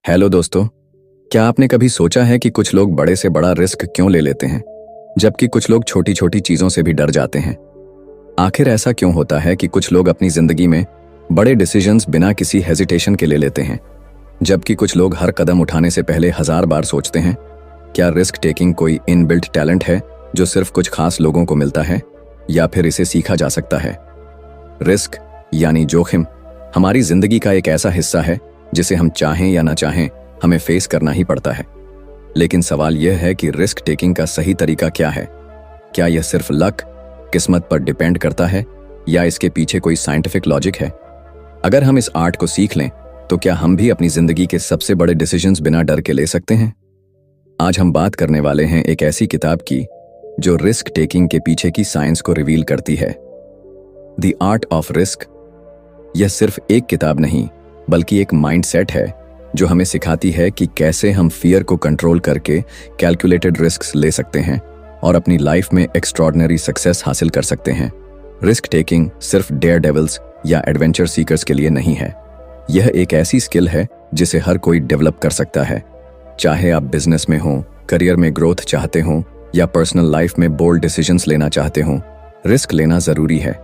Hello दोस्तों, क्या आपने कभी सोचा है कि कुछ लोग बड़े से बड़ा रिस्क क्यों ले लेते हैं, जबकि कुछ लोग छोटी छोटी चीजों से भी डर जाते हैं। आखिर ऐसा क्यों होता है कि कुछ लोग अपनी जिंदगी में बड़े डिसीजंस बिना किसी हेजिटेशन के ले लेते हैं, जबकि कुछ लोग हर कदम उठाने से पहले 1000 बार सोचते हैं। क्या रिस्क टेकिंग कोई इनबिल्ट टैलेंट है जो सिर्फ कुछ खास लोगों को मिलता है, या फिर इसे सीखा जा सकता है? रिस्क यानी जोखिम हमारी जिंदगी का एक ऐसा हिस्सा है जिसे हम चाहें या ना चाहें हमें फेस करना ही पड़ता है। लेकिन सवाल यह है कि रिस्क टेकिंग का सही तरीका क्या है? क्या यह सिर्फ लक, किस्मत पर डिपेंड करता है, या इसके पीछे कोई साइंटिफिक लॉजिक है? अगर हम इस आर्ट को सीख लें तो क्या हम भी अपनी जिंदगी के सबसे बड़े डिसीजंस बिना डर के ले सकते हैं? आज हम बात करने वाले हैं एक ऐसी किताब की जो रिस्क टेकिंग के पीछे की साइंस को रिवील करती है। The art of risk. यह सिर्फ एक किताब नहीं बल्कि एक माइंडसेट है जो हमें सिखाती है कि कैसे हम फियर को कंट्रोल करके कैलकुलेटेड रिस्क्स ले सकते हैं और अपनी लाइफ में एक्स्ट्रॉर्डिनरी सक्सेस हासिल कर सकते हैं। रिस्क टेकिंग सिर्फ डेयर डेविल्स या एडवेंचर सीकर्स के लिए नहीं है। यह एक ऐसी स्किल है जिसे हर कोई डेवलप कर सकता है। चाहे आप बिजनेस में हो, करियर में ग्रोथ चाहते हो, या पर्सनल लाइफ में बोल्ड डिसीजंस लेना चाहते हो, रिस्क लेना जरूरी है।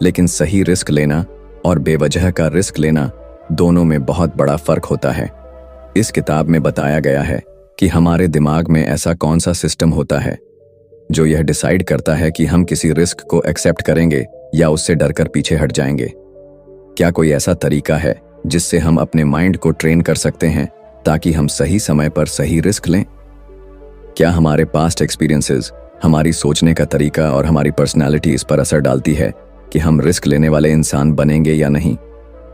लेकिन सही रिस्क लेना और बेवजह का रिस्क लेना, दोनों में बहुत बड़ा फर्क होता है। इस किताब में बताया गया है कि हमारे दिमाग में ऐसा कौन सा सिस्टम होता है जो यह डिसाइड करता है कि हम किसी रिस्क को एक्सेप्ट करेंगे या उससे डरकर पीछे हट जाएंगे। क्या कोई ऐसा तरीका है जिससे हम अपने माइंड को ट्रेन कर सकते हैं ताकि हम सही समय पर सही रिस्क लें? क्या हमारे पास्ट एक्सपीरियंसेस, हमारी सोचने का तरीका और हमारी पर्सनैलिटी इस पर असर डालती है कि हम रिस्क लेने वाले इंसान बनेंगे या नहीं?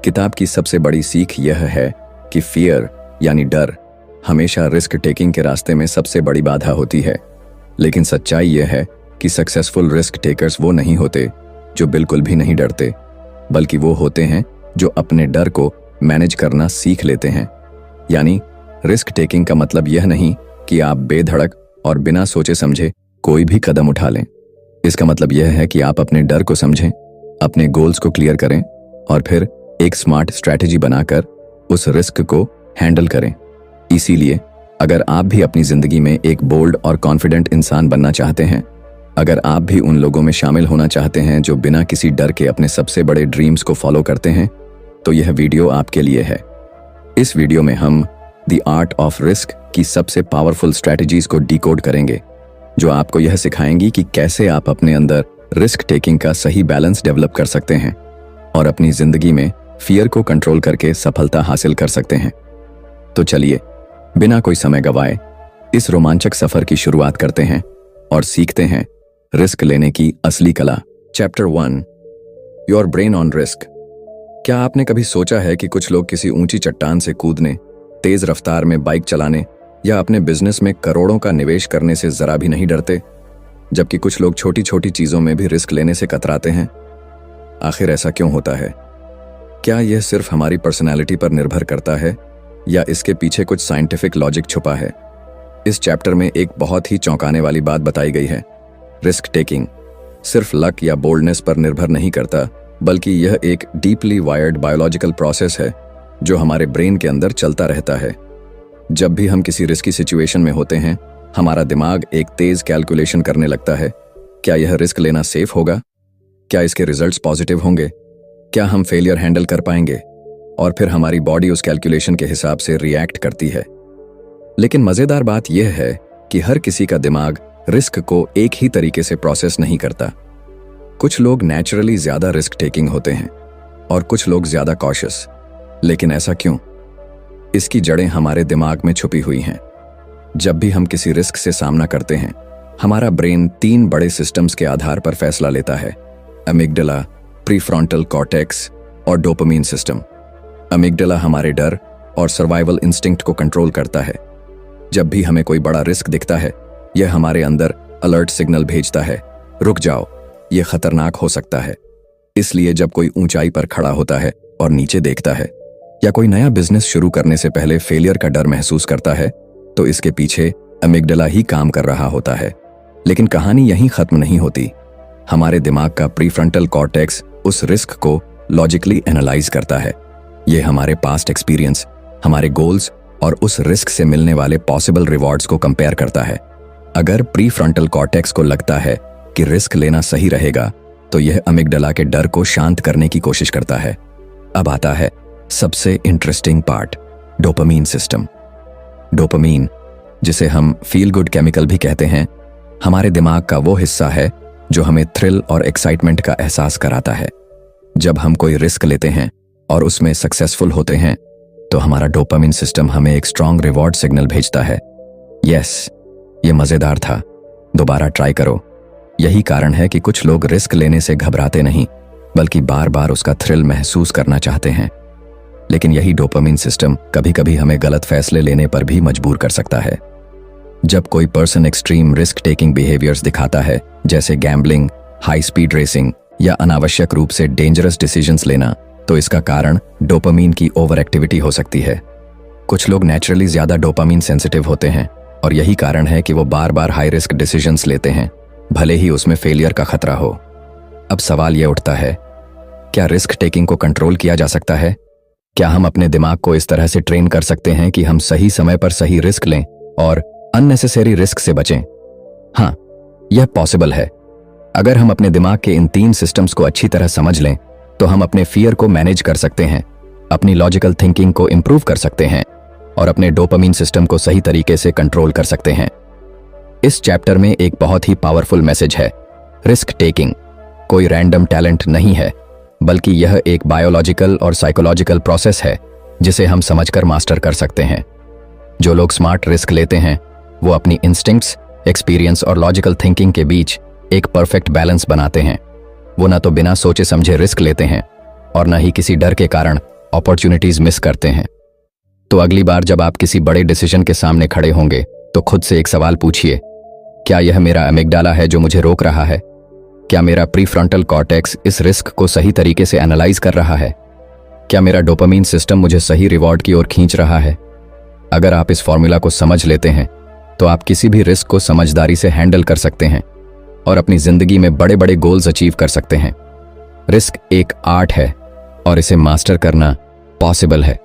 किताब की सबसे बड़ी सीख यह है कि फियर यानी डर हमेशा रिस्क टेकिंग के रास्ते में सबसे बड़ी बाधा होती है। लेकिन सच्चाई यह है कि सक्सेसफुल रिस्क टेकर्स वो नहीं होते जो बिल्कुल भी नहीं डरते, बल्कि वो होते हैं जो अपने डर को मैनेज करना सीख लेते हैं। यानी रिस्क टेकिंग का मतलब यह नहीं कि आप बेधड़क और बिना सोचे समझे कोई भी कदम उठा लें। इसका मतलब यह है कि आप अपने डर को समझें, अपने गोल्स को क्लियर करें और फिर एक स्मार्ट स्ट्रैटेजी बनाकर उस रिस्क को हैंडल करें। इसीलिए अगर आप भी अपनी जिंदगी में एक बोल्ड और कॉन्फिडेंट इंसान बनना चाहते हैं, अगर आप भी उन लोगों में शामिल होना चाहते हैं जो बिना किसी डर के अपने सबसे बड़े ड्रीम्स को फॉलो करते हैं, तो यह वीडियो आपके लिए है। इस वीडियो में हम द आर्ट ऑफ रिस्क की सबसे पावरफुल स्ट्रैटेजीज को डिकोड करेंगे, जो आपको यह सिखाएंगी कि कैसे आप अपने अंदर रिस्क टेकिंग का सही बैलेंस डेवलप कर सकते हैं और अपनी जिंदगी में फियर को कंट्रोल करके सफलता हासिल कर सकते हैं। तो चलिए बिना कोई समय गवाए इस रोमांचक सफर की शुरुआत करते हैं और सीखते हैं रिस्क लेने की असली कला। Chapter 1, your brain on risk. क्या आपने कभी सोचा है कि कुछ लोग किसी ऊंची चट्टान से कूदने, तेज रफ्तार में बाइक चलाने या अपने बिजनेस में करोड़ों का निवेश करने से जरा भी नहीं डरते, जबकि कुछ लोग छोटी छोटी चीजों में भी रिस्क लेने से कतराते हैं? आखिर ऐसा क्यों होता है? क्या यह सिर्फ हमारी पर्सनैलिटी पर निर्भर करता है, या इसके पीछे कुछ साइंटिफिक लॉजिक छुपा है? इस चैप्टर में एक बहुत ही चौंकाने वाली बात बताई गई है। रिस्क टेकिंग सिर्फ लक या बोल्डनेस पर निर्भर नहीं करता, बल्कि यह एक डीपली वायर्ड बायोलॉजिकल प्रोसेस है जो हमारे ब्रेन के अंदर चलता रहता है। जब भी हम किसी रिस्की सिचुएशन में होते हैं, हमारा दिमाग एक तेज कैलकुलेशन करने लगता है। क्या यह रिस्क लेना सेफ होगा? क्या इसके रिजल्ट्स पॉजिटिव होंगे? क्या हम फेलियर हैंडल कर पाएंगे? और फिर हमारी बॉडी उस कैलकुलेशन के हिसाब से रिएक्ट करती है। लेकिन मजेदार बात यह है कि हर किसी का दिमाग रिस्क को एक ही तरीके से प्रोसेस नहीं करता। कुछ लोग नेचुरली ज्यादा रिस्क टेकिंग होते हैं और कुछ लोग ज्यादा कॉशियस। लेकिन ऐसा क्यों? इसकी जड़ें हमारे दिमाग में छुपी हुई हैं। जब भी हम किसी रिस्क से सामना करते हैं, हमारा ब्रेन 3 बड़े सिस्टम्स के आधार पर फैसला लेता है: अमिगडाला, प्रीफ्रंटल कॉर्टेक्स और डोपामाइन सिस्टम। अमिगडाला हमारे डर और सर्वाइवल इंस्टिंक्ट को कंट्रोल करता है। जब भी हमें कोई बड़ा रिस्क दिखता है, यह हमारे अंदर अलर्ट सिग्नल भेजता है, रुक जाओ, यह खतरनाक हो सकता है। इसलिए जब कोई ऊंचाई पर खड़ा होता है और नीचे देखता है, या कोई नया बिजनेस शुरू करने से पहले फेलियर का डर महसूस करता है, तो इसके पीछे अमिगडाला ही काम कर रहा होता है। लेकिन कहानी यहीं खत्म नहीं होती। हमारे दिमाग का प्रीफ्रंटल कॉर्टेक्स उस रिस्क को लॉजिकली एनालाइज करता है। ये हमारे पास्ट एक्सपीरियंस, हमारे गोल्स और उस रिस्क से मिलने वाले पॉसिबल रिवॉर्ड्स को कंपेयर करता है। अगर प्री फ्रंटल कॉर्टेक्स को लगता है कि रिस्क लेना सही रहेगा, तो यह अमिगडाला के डर को शांत करने की कोशिश करता है। अब आता है सबसे interesting part, dopamine system. Dopamine, जिसे हम फील गुड केमिकल भी कहते हैं, हमारे दिमाग का वो हिस्सा है जो हमें थ्रिल और एक्साइटमेंट का एहसास कराता है। जब हम कोई रिस्क लेते हैं और उसमें सक्सेसफुल होते हैं, तो हमारा डोपामीन सिस्टम हमें एक स्ट्रॉन्ग रिवॉर्ड सिग्नल भेजता है। यस, ये मजेदार था, दोबारा ट्राई करो। यही कारण है कि कुछ लोग रिस्क लेने से घबराते नहीं, बल्कि बार बार उसका थ्रिल महसूस करना चाहते हैं। लेकिन यही डोपामीन सिस्टम कभी कभी हमें गलत फैसले लेने पर भी मजबूर कर सकता है। जब कोई person extreme risk taking behaviours दिखाता है, जैसे गैम्बलिंग, हाई स्पीड रेसिंग या अनावश्यक रूप से डेंजरस डिसीजंस लेना, तो इसका कारण डोपामीन की ओवर एक्टिविटी हो सकती है। कुछ लोग नेचुरली ज्यादा डोपामीन सेंसिटिव होते हैं और यही कारण है कि वो बार बार हाई रिस्क डिसीजंस लेते हैं, भले ही उसमें फेलियर का खतरा हो। अब सवाल यह उठता है, क्या रिस्क टेकिंग को कंट्रोल किया जा सकता है? क्या हम अपने दिमाग को इस तरह से ट्रेन कर सकते हैं कि हम सही समय पर सही रिस्क लें और अननेसेसरी रिस्क से बचें? हाँ, यह पॉसिबल है। अगर हम अपने दिमाग के इन 3 सिस्टम्स को अच्छी तरह समझ लें, तो हम अपने फियर को मैनेज कर सकते हैं, अपनी लॉजिकल थिंकिंग को इंप्रूव कर सकते हैं और अपने डोपामीन सिस्टम को सही तरीके से कंट्रोल कर सकते हैं। इस चैप्टर में एक बहुत ही पावरफुल मैसेज है। रिस्क टेकिंग कोई रैंडम टैलेंट नहीं है, बल्कि यह एक बायोलॉजिकल और साइकोलॉजिकल प्रोसेस है जिसे हम समझकर मास्टर कर सकते हैं। जो लोग स्मार्ट रिस्क लेते हैं, वो अपनी इंस्टिंक्ट्स, एक्सपीरियंस और लॉजिकल थिंकिंग के बीच एक परफेक्ट बैलेंस बनाते हैं। वो ना तो बिना सोचे समझे रिस्क लेते हैं और न ही किसी डर के कारण अपॉर्चुनिटीज मिस करते हैं। तो अगली बार जब आप किसी बड़े डिसीजन के सामने खड़े होंगे, तो खुद से एक सवाल पूछिए, क्या यह मेरा अमिगडाला है जो मुझे रोक रहा है? क्या मेरा प्रीफ्रंटल कॉर्टेक्स इस रिस्क को सही तरीके से एनालाइज कर रहा है? क्या मेरा डोपामीन सिस्टम मुझे सही रिवॉर्ड की ओर खींच रहा है? अगर आप इस फॉर्मूला को समझ लेते हैं, तो आप किसी भी रिस्क को समझदारी से हैंडल कर सकते हैं और अपनी जिंदगी में बड़े बड़े गोल्स अचीव कर सकते हैं। रिस्क एक आर्ट है और इसे मास्टर करना पॉसिबल है।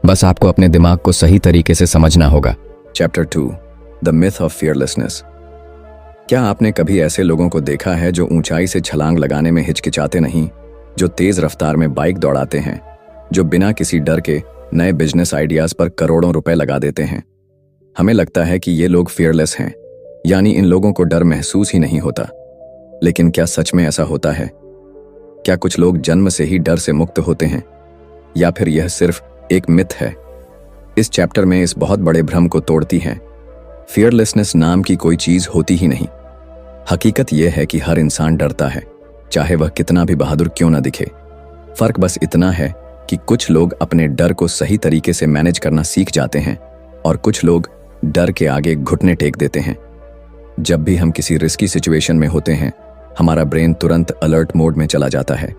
बस आपको अपने दिमाग को सही तरीके से समझना होगा। Chapter 2, the myth of fearlessness. क्या आपने कभी ऐसे लोगों को देखा है जो ऊंचाई से छलांग लगाने में हिचकिचाते नहीं, जो तेज रफ्तार में बाइक दौड़ाते हैं, जो बिना किसी डर के नए बिजनेस आइडियाज पर करोड़ों रुपए लगा देते हैं? हमें लगता है कि ये लोग फियरलेस हैं, यानी इन लोगों को डर महसूस ही नहीं होता। लेकिन क्या सच में ऐसा होता है? क्या कुछ लोग जन्म से ही डर से मुक्त होते हैं, या फिर यह सिर्फ एक मिथ है? इस चैप्टर में इस बहुत बड़े भ्रम को तोड़ती है। फियरलेसनेस नाम की कोई चीज होती ही नहीं। हकीकत यह है कि हर इंसान डरता है, चाहे वह कितना भी बहादुर क्यों ना दिखे। फर्क बस इतना है कि कुछ लोग अपने डर को सही तरीके से मैनेज करना सीख जाते हैं और कुछ लोग डर के आगे घुटने टेक देते हैं। जब भी हम किसी रिस्की सिचुएशन में होते हैं, हमारा ब्रेन तुरंत अलर्ट मोड में चला जाता है।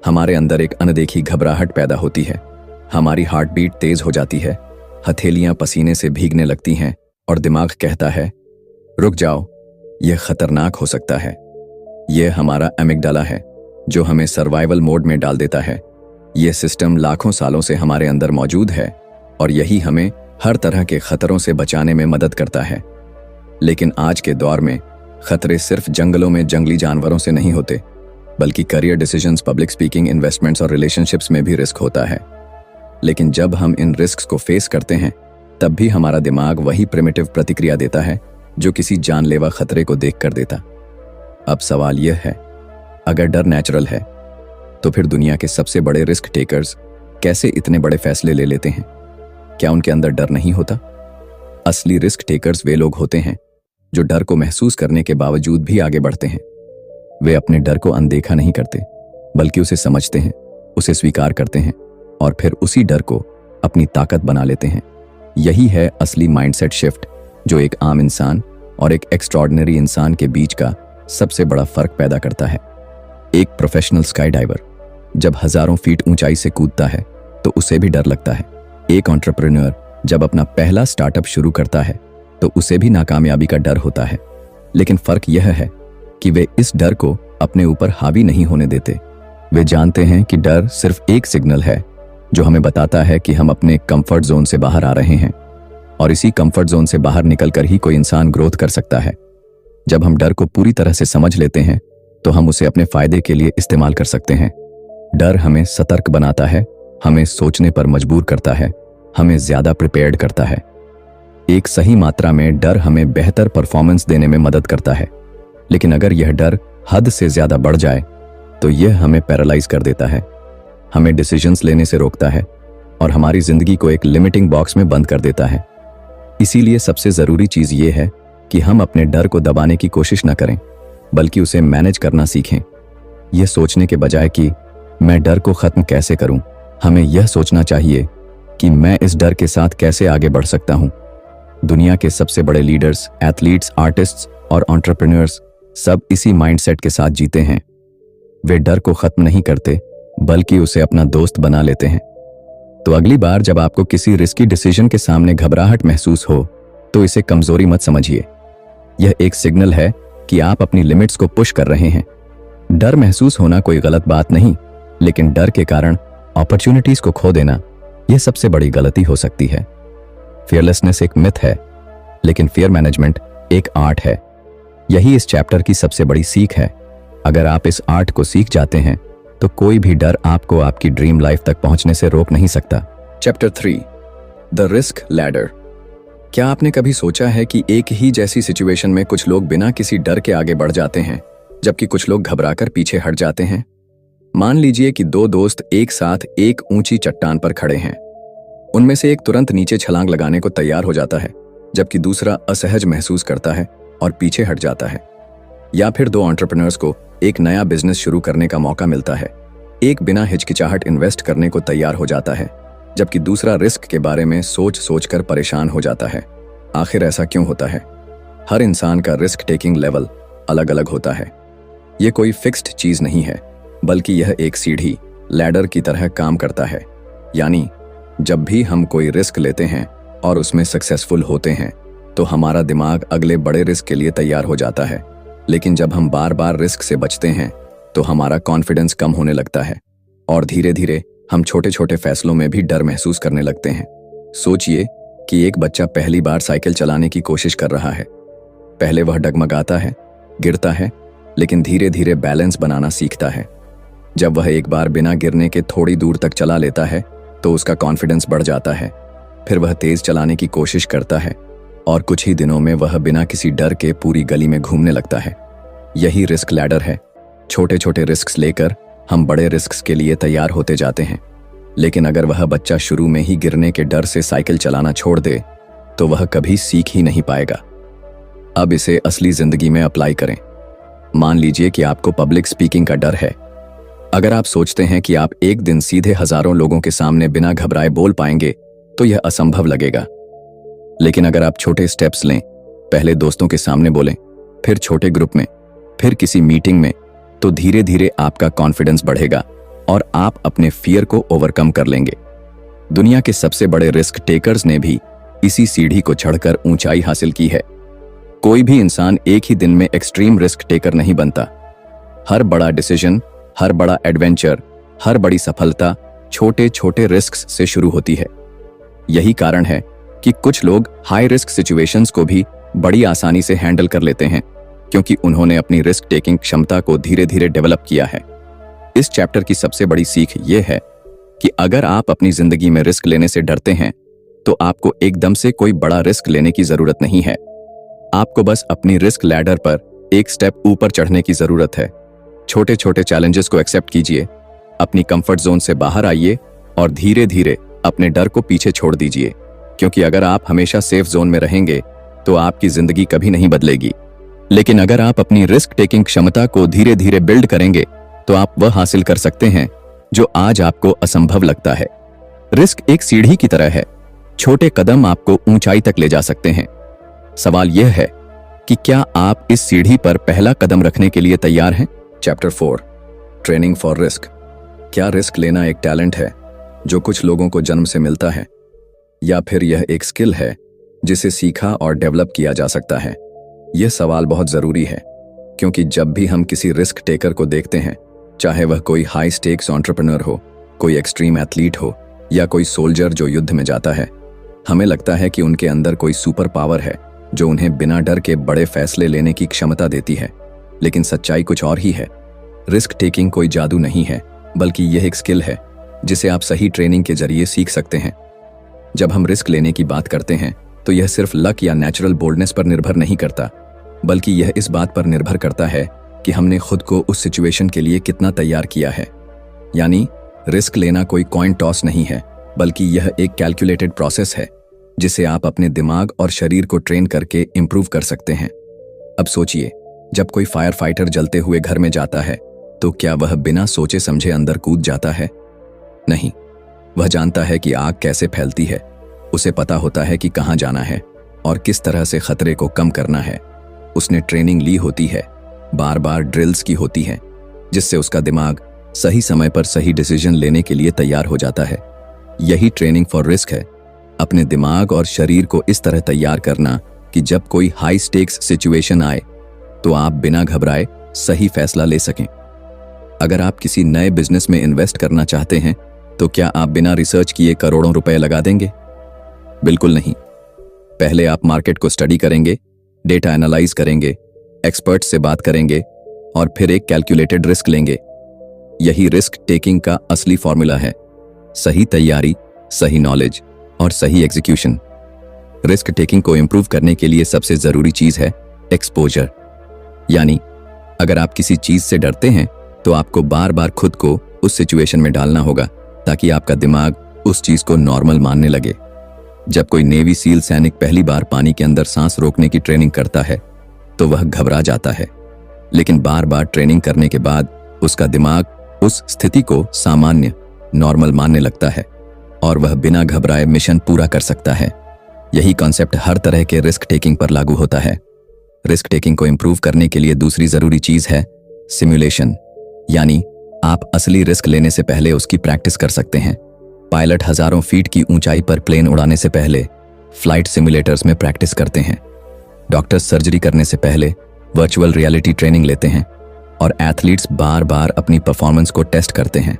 हमारे अंदर एक अनदेखी घबराहट पैदा होती है, हमारी हार्ट बीट तेज हो जाती है, हथेलियां पसीने से भीगने लगती हैं और दिमाग कहता है, रुक जाओ, यह खतरनाक हो सकता है। यह हमारा अमिगडाला है जो हमें सर्वाइवल मोड में डाल देता है। यह सिस्टम लाखों सालों से हमारे अंदर मौजूद है और यही हमें हर तरह के खतरों से बचाने में मदद करता है। लेकिन आज के दौर में खतरे सिर्फ जंगलों में जंगली जानवरों से नहीं होते, बल्कि career decisions, public speaking, investments और रिलेशनशिप्स में भी रिस्क होता है। लेकिन जब हम इन रिस्क को फेस करते हैं, तब भी हमारा दिमाग वही प्रिमिटिव प्रतिक्रिया देता है जो किसी जानलेवा खतरे को देख कर देता। अब सवाल यह है, अगर डर नेचुरल है, तो फिर दुनिया के सबसे बड़े रिस्क टेकर्स कैसे इतने बड़े फैसले ले लेते हैं? क्या उनके अंदर डर नहीं होता? असली रिस्क टेकर्स वे लोग होते हैं जो डर को महसूस करने के बावजूद भी आगे बढ़ते हैं। वे अपने डर को अनदेखा नहीं करते, बल्कि उसे समझते हैं, उसे स्वीकार करते हैं और फिर उसी डर को अपनी ताकत बना लेते हैं। यही है असली माइंडसेट शिफ्ट जो एक आम इंसान और एक एक्स्ट्रॉर्डिनरी इंसान के बीच का सबसे बड़ा फर्क पैदा करता है। एक प्रोफेशनल स्काई डाइवर जब हजारों फीट ऊंचाई से कूदता है तो उसे भी डर लगता है। एक एंटरप्रेन्योर जब अपना पहला स्टार्टअप शुरू करता है तो उसे भी नाकामयाबी का डर होता है। लेकिन फर्क यह है कि वे इस डर को अपने ऊपर हावी नहीं होने देते। वे जानते हैं कि डर सिर्फ एक सिग्नल है जो हमें बताता है कि हम अपने कंफर्ट जोन से बाहर आ रहे हैं, और इसी कंफर्ट जोन से बाहर निकलकर ही कोई इंसान ग्रोथ कर सकता है। जब हम डर को पूरी तरह से समझ लेते हैं तो हम उसे अपने फायदे के लिए इस्तेमाल कर सकते हैं। डर हमें सतर्क बनाता है, हमें सोचने पर मजबूर करता है, हमें ज्यादा प्रिपेयर्ड करता है। एक सही मात्रा में डर हमें बेहतर परफॉर्मेंस देने में मदद करता है, लेकिन अगर यह डर हद से ज्यादा बढ़ जाए तो यह हमें पैरालाइज कर देता है, हमें डिसीजंस लेने से रोकता है और हमारी जिंदगी को एक लिमिटिंग बॉक्स में बंद कर देता है। इसीलिए सबसे जरूरी चीज यह है कि हम अपने डर को दबाने की कोशिश न करें, बल्कि उसे मैनेज करना सीखें। यह सोचने के बजाय कि मैं डर को खत्म कैसे करूं, हमें यह सोचना चाहिए कि मैं इस डर के साथ कैसे आगे बढ़ सकता हूं। दुनिया के सबसे बड़े लीडर्स, एथलीट्स, आर्टिस्ट्स और एंटरप्रेन्योर्स सब इसी माइंडसेट के साथ जीते हैं। वे डर को खत्म नहीं करते, बल्कि उसे अपना दोस्त बना लेते हैं। तो अगली बार जब आपको किसी रिस्की डिसीजन के सामने घबराहट महसूस हो तो इसे कमजोरी मत समझिए। यह एक सिग्नल है कि आप अपनी लिमिट्स को पुश कर रहे हैं। डर महसूस होना कोई गलत बात नहीं, लेकिन डर के कारण अपॉर्चुनिटीज को खो देना यह सबसे बड़ी गलती हो सकती है। फियरलेसनेस एक मिथ है, लेकिन फियर मैनेजमेंट एक आर्ट है। यही इस चैप्टर की सबसे बड़ी सीख है। अगर आप इस आर्ट को सीख जाते हैं तो कोई भी डर आपको आपकी ड्रीम लाइफ तक पहुंचने से रोक नहीं सकता। Chapter 3, the risk ladder. क्या आपने कभी सोचा है कि एक ही जैसी सिचुएशन में कुछ लोग बिना किसी डर के आगे बढ़ जाते हैं, जबकि कुछ लोग घबराकर पीछे हट जाते हैं? मान लीजिए कि दो दोस्त एक साथ एक ऊंची चट्टान पर खड़े हैं। उनमें से एक तुरंत नीचे छलांग लगाने को तैयार हो जाता है, जबकि दूसरा असहज महसूस करता है और पीछे हट जाता है। या फिर दो एंटरप्रेन्योर्स को एक नया बिजनेस शुरू करने का मौका मिलता है। एक बिना हिचकिचाहट इन्वेस्ट करने को तैयार हो जाता है, जबकि दूसरा रिस्क के बारे में सोच कर परेशान हो जाता है। आखिर ऐसा क्यों होता है? हर इंसान का रिस्क टेकिंग लेवल अलग अलग होता है। यह कोई फिक्स्ड चीज नहीं है, बल्कि यह एक सीढ़ी, लैडर की तरह काम करता है। यानी जब भी हम कोई रिस्क लेते हैं और उसमें सक्सेसफुल होते हैं तो हमारा दिमाग अगले बड़े रिस्क के लिए तैयार हो जाता है। लेकिन जब हम बार बार रिस्क से बचते हैं तो हमारा कॉन्फिडेंस कम होने लगता है और धीरे धीरे हम छोटे छोटे फैसलों में भी डर महसूस करने लगते हैं। सोचिए कि एक बच्चा पहली बार साइकिल चलाने की कोशिश कर रहा है। पहले वह डगमगाता है, गिरता है, लेकिन धीरे धीरे बैलेंस बनाना सीखता है। जब वह एक बार बिना गिरने के थोड़ी दूर तक चला लेता है तो उसका कॉन्फिडेंस बढ़ जाता है। फिर वह तेज चलाने की कोशिश करता है और कुछ ही दिनों में वह बिना किसी डर के पूरी गली में घूमने लगता है। यही रिस्क लैडर है। छोटे छोटे रिस्क लेकर हम बड़े रिस्क के लिए तैयार होते जाते हैं। लेकिन अगर वह बच्चा शुरू में ही गिरने के डर से साइकिल चलाना छोड़ दे तो वह कभी सीख ही नहीं पाएगा। अब इसे असली जिंदगी में अप्लाई करें। मान लीजिए कि आपको पब्लिक स्पीकिंग का डर है। अगर आप सोचते हैं कि आप एक दिन सीधे हजारों लोगों के सामने बिना घबराए बोल पाएंगे तो यह असंभव लगेगा। लेकिन अगर आप छोटे स्टेप्स लें, पहले दोस्तों के सामने बोलें, फिर छोटे ग्रुप में, फिर किसी मीटिंग में, तो धीरे धीरे आपका कॉन्फिडेंस बढ़ेगा और आप अपने फियर को ओवरकम कर लेंगे। दुनिया के सबसे बड़े रिस्क टेकर्स ने भी इसी सीढ़ी को चढ़कर ऊंचाई हासिल की है। कोई भी इंसान एक ही दिन में एक्सट्रीम रिस्क टेकर नहीं बनता। हर बड़ा डिसीजन, हर बड़ा एडवेंचर, हर बड़ी सफलता छोटे छोटे रिस्क से शुरू होती है। यही कारण है कि कुछ लोग हाई रिस्क सिचुएशंस को भी बड़ी आसानी से हैंडल कर लेते हैं, क्योंकि उन्होंने अपनी रिस्क टेकिंग क्षमता को धीरे धीरे डेवलप किया है। इस चैप्टर की सबसे बड़ी सीख यह है कि अगर आप अपनी जिंदगी में रिस्क लेने से डरते हैं तो आपको एकदम से कोई बड़ा रिस्क लेने की जरूरत नहीं है। आपको बस अपनी रिस्क लैडर पर एक स्टेप ऊपर चढ़ने की जरूरत है। छोटे छोटे चैलेंजेस को एक्सेप्ट कीजिए, अपनी कंफर्ट जोन से बाहर आइए और धीरे धीरे अपने डर को पीछे छोड़ दीजिए, क्योंकि अगर आप हमेशा सेफ जोन में रहेंगे तो आपकी जिंदगी कभी नहीं बदलेगी। लेकिन अगर आप अपनी रिस्क टेकिंग क्षमता को धीरे धीरे बिल्ड करेंगे तो आप वह हासिल कर सकते हैं जो आज आपको असंभव लगता है। रिस्क एक सीढ़ी की तरह है, छोटे कदम आपको ऊंचाई तक ले जा सकते हैं। सवाल यह है कि क्या आप इस सीढ़ी पर पहला कदम रखने के लिए तैयार हैं? Chapter 4, training for risk. क्या रिस्क लेना एक टैलेंट है जो कुछ लोगों को जन्म से मिलता है, या फिर यह एक स्किल है जिसे सीखा और डेवलप किया जा सकता है? यह सवाल बहुत जरूरी है, क्योंकि जब भी हम किसी रिस्क टेकर को देखते हैं, चाहे वह कोई हाई स्टेक्स एंटरप्रेन्योर हो, कोई एक्सट्रीम एथलीट हो, या कोई सोल्जर जो युद्ध में जाता है, हमें लगता है कि उनके अंदर कोई सुपर पावर है जो उन्हें बिना डर के बड़े फैसले लेने की क्षमता देती है। लेकिन सच्चाई कुछ और ही है। रिस्क टेकिंग कोई जादू नहीं है, बल्कि यह एक स्किल है जिसे आप सही ट्रेनिंग के जरिए सीख सकते हैं। जब हम रिस्क लेने की बात करते हैं तो यह सिर्फ लक या नेचुरल बोल्डनेस पर निर्भर नहीं करता, बल्कि यह इस बात पर निर्भर करता है कि हमने खुद को उस सिचुएशन के लिए कितना तैयार किया है। यानी रिस्क लेना कोई कॉइन टॉस नहीं है, बल्कि यह एक कैलकुलेटेड प्रोसेस है जिसे आप अपने दिमाग और शरीर को ट्रेन करके इंप्रूव कर सकते हैं। अब सोचिए, जब कोई फायर फाइटर जलते हुए घर में जाता है तो क्या वह बिना सोचे समझे अंदर कूद जाता है? नहीं, वह जानता है कि आग कैसे फैलती है। उसे पता होता है कि कहां जाना है और किस तरह से खतरे को कम करना है। उसने ट्रेनिंग ली होती है, बार बार ड्रिल्स की होती है, जिससे उसका दिमाग सही समय पर सही डिसीजन लेने के लिए तैयार हो जाता है। यही ट्रेनिंग फॉर रिस्क है, अपने दिमाग और शरीर को इस तरह तैयार करना कि जब कोई हाई स्टेक्स सिचुएशन आए तो आप बिना घबराए सही फैसला ले सकें। अगर आप किसी नए बिजनेस में इन्वेस्ट करना चाहते हैं तो क्या आप बिना रिसर्च किए करोड़ों रुपए लगा देंगे? बिल्कुल नहीं। पहले आप मार्केट को स्टडी करेंगे, डेटा एनालाइज करेंगे, एक्सपर्ट से बात करेंगे और फिर एक कैलकुलेटेड रिस्क लेंगे। यही रिस्क टेकिंग का असली फॉर्मूला है। सही तैयारी, सही नॉलेज और सही एग्जीक्यूशन। रिस्क टेकिंग को इंप्रूव करने के लिए सबसे जरूरी चीज है एक्सपोजर। यानी अगर आप किसी चीज से डरते हैं तो आपको बार बार खुद को उस सिचुएशन में डालना होगा ताकि आपका दिमाग उस चीज को नॉर्मल मानने लगे। जब कोई नेवी सील सैनिक पहली बार पानी के अंदर सांस रोकने की ट्रेनिंग करता है तो वह घबरा जाता है, लेकिन बार बार ट्रेनिंग करने के बाद उसका दिमाग उस स्थिति को सामान्य नॉर्मल मानने लगता है और वह बिना घबराए मिशन पूरा कर सकता है। यही कॉन्सेप्ट हर तरह के रिस्क टेकिंग पर लागू होता है। रिस्क टेकिंग को इंप्रूव करने के लिए दूसरी जरूरी चीज है सिमुलेशन। यानी आप असली रिस्क लेने से पहले उसकी प्रैक्टिस कर सकते हैं। पायलट हजारों फीट की ऊंचाई पर प्लेन उड़ाने से पहले फ्लाइट सिमुलेटर्स में प्रैक्टिस करते हैं। डॉक्टर्स सर्जरी करने से पहले वर्चुअल रियलिटी ट्रेनिंग लेते हैं और एथलीट्स बार बार अपनी परफॉर्मेंस को टेस्ट करते हैं।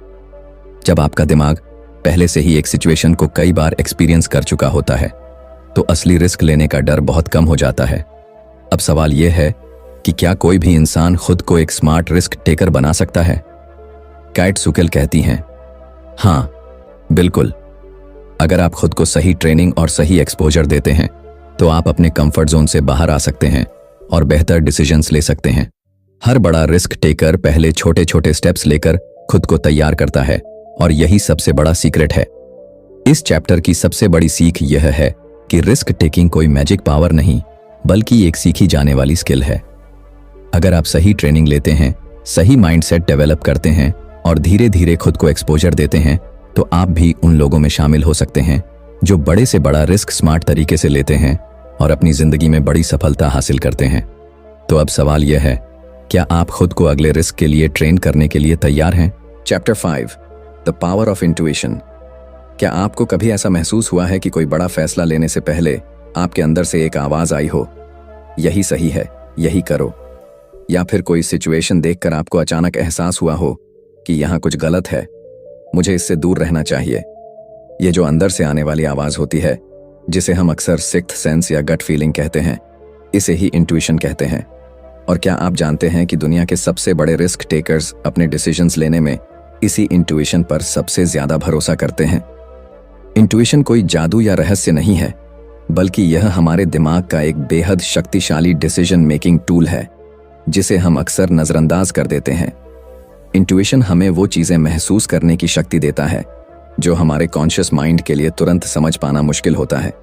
जब आपका दिमाग पहले से ही एक सिचुएशन को कई बार एक्सपीरियंस कर चुका होता है तो असली रिस्क लेने का डर बहुत कम हो जाता है। अब सवाल यह है कि क्या कोई भी इंसान खुद को एक स्मार्ट रिस्क टेकर बना सकता है? कैट सुकेल कहती हैं, हाँ बिल्कुल। अगर आप खुद को सही ट्रेनिंग और सही एक्सपोजर देते हैं तो आप अपने कंफर्ट जोन से बाहर आ सकते हैं और बेहतर डिसीजंस ले सकते हैं। हर बड़ा रिस्क टेकर पहले छोटे छोटे स्टेप्स लेकर खुद को तैयार करता है और यही सबसे बड़ा सीक्रेट है। इस चैप्टर की सबसे बड़ी सीख यह है कि रिस्क टेकिंग कोई मैजिक पावर नहीं, बल्कि एक सीखी जाने वाली स्किल है। अगर आप सही ट्रेनिंग लेते हैं, सही माइंडसेट डेवलप करते हैं और धीरे धीरे खुद को एक्सपोजर देते हैं तो आप भी उन लोगों में शामिल हो सकते हैं जो बड़े से बड़ा रिस्क स्मार्ट तरीके से लेते हैं और अपनी जिंदगी में बड़ी सफलता हासिल करते हैं। तो अब सवाल यह है, क्या आप खुद को अगले रिस्क के लिए ट्रेन करने के लिए तैयार हैं? Chapter 5, the power of intuition. क्या आपको कभी ऐसा महसूस हुआ है कि कोई बड़ा फैसला लेने से पहले आपके अंदर से एक आवाज आई हो, यही सही है, यही करो? या फिर कोई सिचुएशन देखकर आपको अचानक एहसास हुआ हो कि यहाँ कुछ गलत है, मुझे इससे दूर रहना चाहिए? ये जो अंदर से आने वाली आवाज होती है, जिसे हम अक्सर सिक्स्थ सेंस या गट फीलिंग कहते हैं, इसे ही इंट्यूशन कहते हैं। और क्या आप जानते हैं कि दुनिया के सबसे बड़े रिस्क टेकर्स अपने डिसीजंस लेने में इसी इंट्यूशन पर सबसे ज्यादा भरोसा करते हैं? इंट्यूशन कोई जादू या रहस्य नहीं है, बल्कि यह हमारे दिमाग का एक बेहद शक्तिशाली डिसीजन मेकिंग टूल है जिसे हम अक्सर नजरअंदाज कर देते हैं। इंट्यूशन हमें वो चीजें महसूस करने की शक्ति देता है जो हमारे कॉन्शियस माइंड के लिए तुरंत समझ पाना मुश्किल होता है।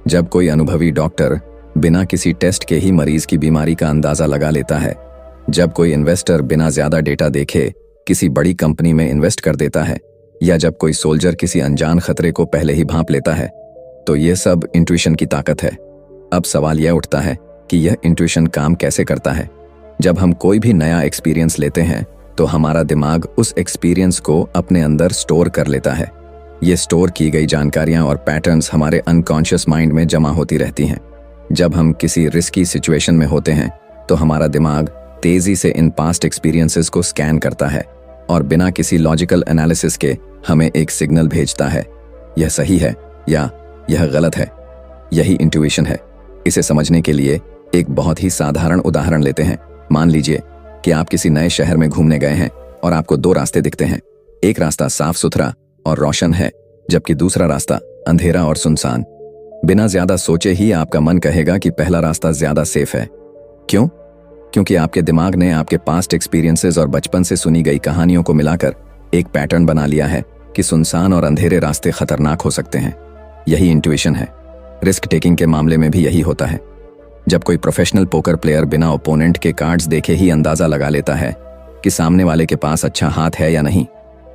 जब कोई अनुभवी डॉक्टर बिना किसी टेस्ट के ही मरीज की बीमारी का अंदाजा लगा लेता है, जब कोई इन्वेस्टर बिना ज्यादा डेटा देखे किसी बड़ी कंपनी में इन्वेस्ट कर देता है, या जब कोई सोल्जर किसी अनजान खतरे को पहले ही भांप लेता है, तो ये सब इंट्यूशन की ताकत है। अब सवाल यह उठता है कि यह इंट्यूशन काम कैसे करता है? जब हम कोई भी नया एक्सपीरियंस लेते हैं तो हमारा दिमाग उस एक्सपीरियंस को अपने अंदर स्टोर कर लेता है। ये स्टोर की गई जानकारियां और पैटर्न्स हमारे अनकॉन्शियस माइंड में जमा होती रहती हैं। जब हम किसी रिस्की सिचुएशन में होते हैं तो हमारा दिमाग तेजी से इन पास्ट एक्सपीरियंसेस को स्कैन करता है और बिना किसी लॉजिकल एनालिसिस के हमें एक सिग्नल भेजता है। यह सही है या यह गलत है। यही इंट्यूशन है। इसे समझने के लिए एक बहुत ही साधारण उदाहरण लेते हैं। मान लीजिए कि आप किसी नए शहर में घूमने गए हैं और आपको दो रास्ते दिखते हैं। एक रास्ता साफ सुथरा और रोशन है, जबकि दूसरा रास्ता अंधेरा और सुनसान। बिना ज्यादा सोचे ही आपका मन कहेगा कि पहला रास्ता ज्यादा सेफ है। क्यों? क्योंकि आपके दिमाग ने आपके पास्ट एक्सपीरियंसेस और बचपन से सुनी गई कहानियों को मिलाकर एक पैटर्न बना लिया है कि सुनसान और अंधेरे रास्ते खतरनाक हो सकते हैं। यही इंट्यूशन है। रिस्क टेकिंग के मामले में भी यही होता है। जब कोई प्रोफेशनल पोकर प्लेयर बिना ओपोनेंट के कार्ड्स देखे ही अंदाजा लगा लेता है कि सामने वाले के पास अच्छा हाथ है या नहीं,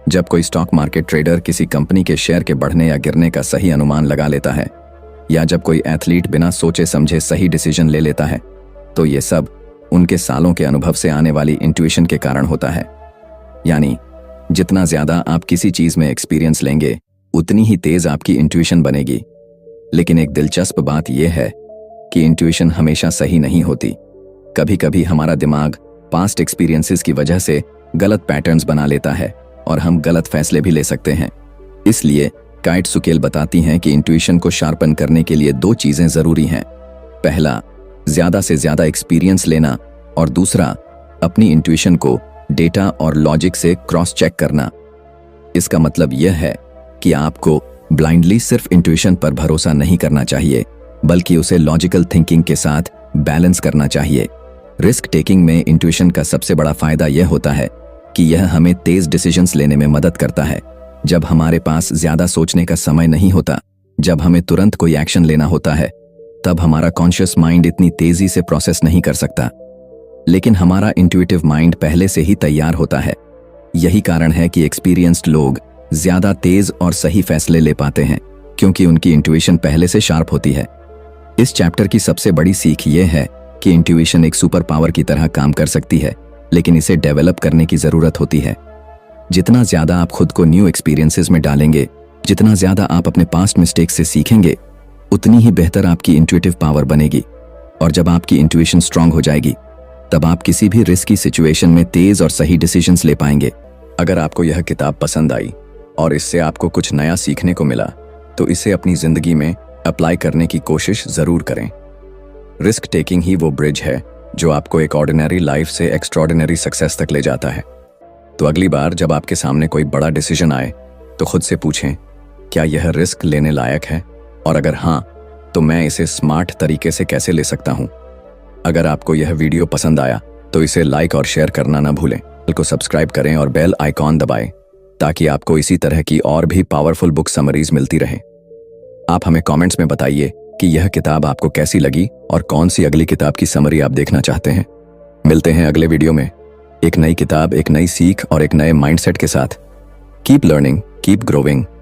जब कोई स्टॉक मार्केट ट्रेडर किसी कंपनी के शेयर के बढ़ने या गिरने का सही अनुमान लगा लेता है, या जब कोई एथलीट बिना सोचे समझे सही डिसीजन ले लेता है, तो ये सब उनके सालों के अनुभव से आने वाली इंट्यूशन के कारण होता है। यानी जितना ज्यादा आप किसी चीज में एक्सपीरियंस लेंगे, उतनी ही तेज आपकी इंट्यूशन बनेगी। लेकिन एक दिलचस्प बात यह है कि इंट्यूशन हमेशा सही नहीं होती। कभी कभी हमारा दिमाग पास्ट एक्सपीरियंसेस की वजह से गलत पैटर्न्स बना लेता है और हम गलत फैसले भी ले सकते हैं। इसलिए काइट सुकेल बताती हैं कि इंट्यूशन को शार्पन करने के लिए दो चीजें जरूरी हैं। पहला, ज्यादा से ज्यादा एक्सपीरियंस लेना, और दूसरा, अपनी इंट्यूशन को डेटा और लॉजिक से क्रॉस चेक करना। इसका मतलब यह है कि आपको ब्लाइंडली सिर्फ इंट्यूशन पर भरोसा नहीं करना चाहिए, बल्कि उसे लॉजिकल थिंकिंग के साथ बैलेंस करना चाहिए। रिस्क टेकिंग में इंट्यूशन का सबसे बड़ा फायदा यह होता है कि यह हमें तेज डिसीजंस लेने में मदद करता है। जब हमारे पास ज्यादा सोचने का समय नहीं होता, जब हमें तुरंत कोई एक्शन लेना होता है, तब हमारा कॉन्शियस माइंड इतनी तेजी से प्रोसेस नहीं कर सकता। लेकिन हमारा इंट्यूटिव माइंड पहले से ही तैयार होता है। यही कारण है कि एक्सपीरियंस्ड लोग ज्यादा तेज और सही फैसले ले पाते हैं, क्योंकि उनकी इंट्यूशन पहले से शार्प होती है। इस चैप्टर की सबसे बड़ी सीख यह है कि इंट्यूशन एक सुपर पावर की तरह काम कर सकती है, लेकिन इसे डेवलप करने की जरूरत होती है। जितना ज्यादा आप खुद को न्यू एक्सपीरियंसेस में डालेंगे, जितना ज्यादा आप अपने पास्ट मिस्टेक्स से सीखेंगे, उतनी ही बेहतर आपकी इंट्यूटिव पावर बनेगी। और जब आपकी इंट्यूशन स्ट्रांग हो जाएगी, तब आप किसी भी रिस्की सिचुएशन में तेज और सही डिसीजंस ले पाएंगे। अगर आपको यह किताब पसंद आई और इससे आपको कुछ नया सीखने को मिला, तो इसे अपनी जिंदगी में अप्लाई करने की कोशिश जरूर करें। रिस्क टेकिंग ही वो ब्रिज है जो आपको एक ऑर्डिनरी लाइफ से एक्स्ट्रॉर्डिनरी सक्सेस तक ले जाता है। तो अगली बार जब आपके सामने कोई बड़ा डिसीजन आए, तो खुद से पूछें, क्या यह रिस्क लेने लायक है? और अगर हाँ, तो मैं इसे स्मार्ट तरीके से कैसे ले सकता हूँ? अगर आपको यह वीडियो पसंद आया तो इसे लाइक और शेयर करना ना भूलें। चैनल को सब्सक्राइब करें और बेल आइकॉन दबाएं, ताकि आपको इसी तरह की और भी पावरफुल बुक समरीज मिलती रहे। आप हमें कमेंट्स में बताइए कि यह किताब आपको कैसी लगी और कौन सी अगली किताब की समरी आप देखना चाहते हैं। मिलते हैं अगले वीडियो में एक नई किताब, एक नई सीख और एक नए माइंडसेट के साथ। Keep learning, keep growing.